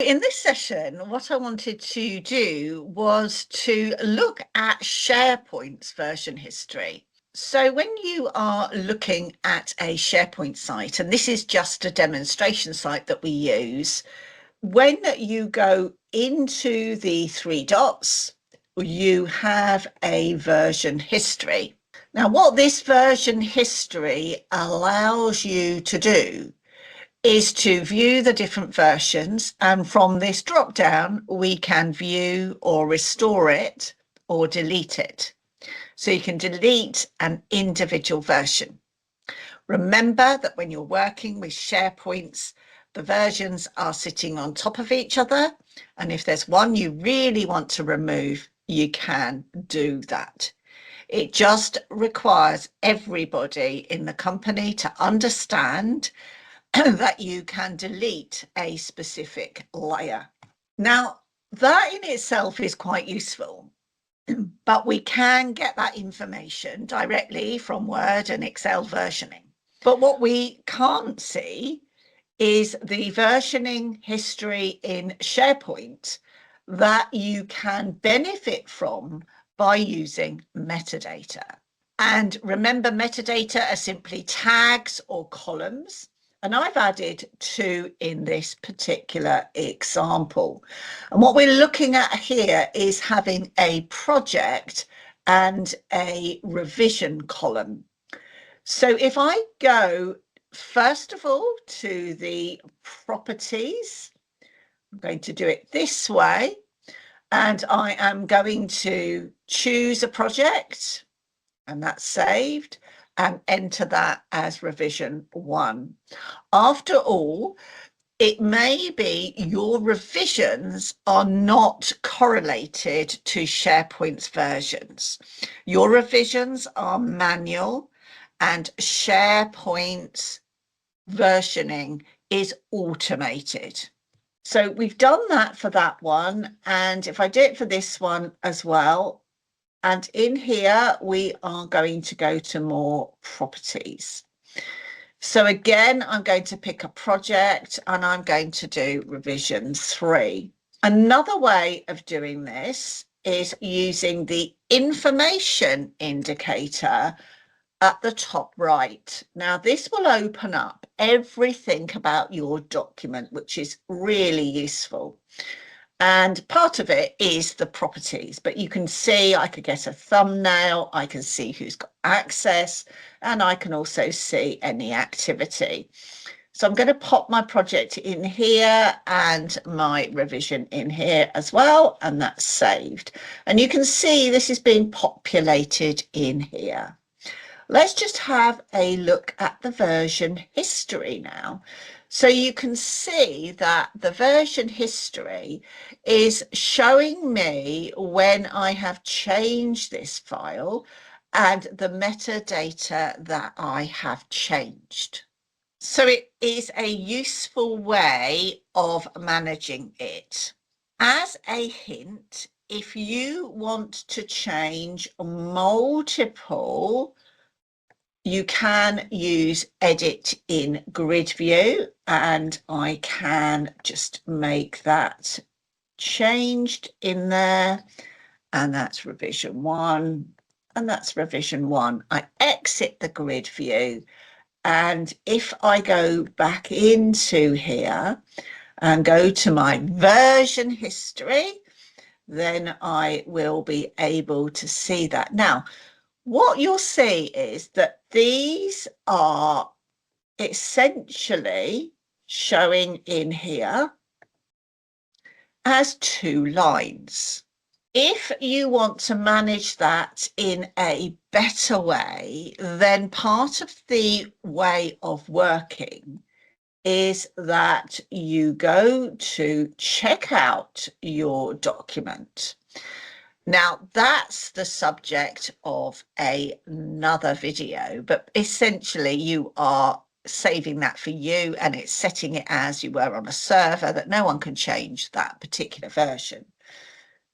in this session, what I wanted to do was to look at SharePoint's version history. So when you are looking at a SharePoint site, and this is just a demonstration site that we use, when you go into the three dots, you have a version history. Now, what this version history allows you to do is to view the different versions, and from this drop down we can view or restore it or delete it. So you can delete an individual version. Remember that when you're working with SharePoints, the versions are sitting on top of each other, and if there's one you really want to remove, you can do that. It just requires everybody in the company to understand that you can delete a specific layer. Now, that in itself is quite useful, but we can get that information directly from Word and Excel versioning. But what we can't see is the versioning history in SharePoint that you can benefit from by using metadata. And remember, metadata are simply tags or columns. And I've added 2 in this particular example. And what we're looking at here is having a project and a revision column. So if I go, first of all, to the properties, I'm going to do it this way, and I am going to choose a project, and that's saved, and enter that as revision 1. After all, it may be your revisions are not correlated to SharePoint's versions. Your revisions are manual, and SharePoint's versioning is automated. So we've done that for that one, and if I do it for this one as well, and in here, we are going to go to more properties. So again, I'm going to pick a project and I'm going to do revision 3. Another way of doing this is using the information indicator at the top right. Now, this will open up everything about your document, which is really useful. And part of it is the properties, but you can see I could get a thumbnail, I can see who's got access, and I can also see any activity. So I'm going to pop my project in here and my revision in here as well, and that's saved. And you can see this is being populated in here. Let's just have a look at the version history now. So you can see that the version history is showing me when I have changed this file and the metadata that I have changed. So it is a useful way of managing it. As a hint, if you want to change multiple, you can use edit in grid view, and I can just make that changed in there, and that's revision 1, and that's revision 1. I exit the grid view, and if I go back into here and go to my version history, then I will be able to see that. Now, what you'll see is that these are essentially showing in here as 2 lines. If you want to manage that in a better way, then part of the way of working is that you go to check out your document. Now, that's the subject of another video, but essentially you are saving that for you, and it's setting it as you were on a server that no one can change that particular version.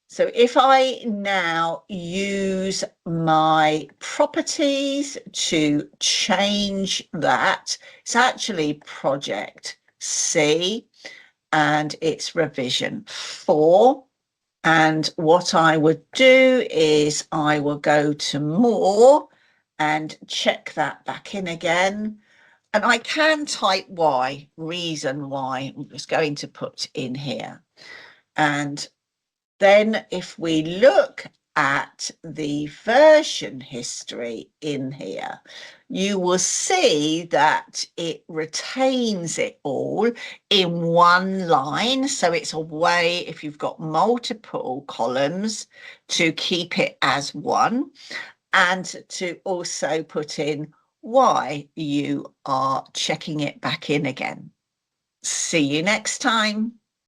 So if I now use my properties to change that, it's actually project C, and it's revision 4. And what I would do is I will go to more and check that back in again. And I can type why, reason why. I'm just going to put in here. And then if we look at the version history in here, you will see that it retains it all in one line. So it's a way, if you've got multiple columns, to keep it as one, and to also put in why you are checking it back in again. See you next time.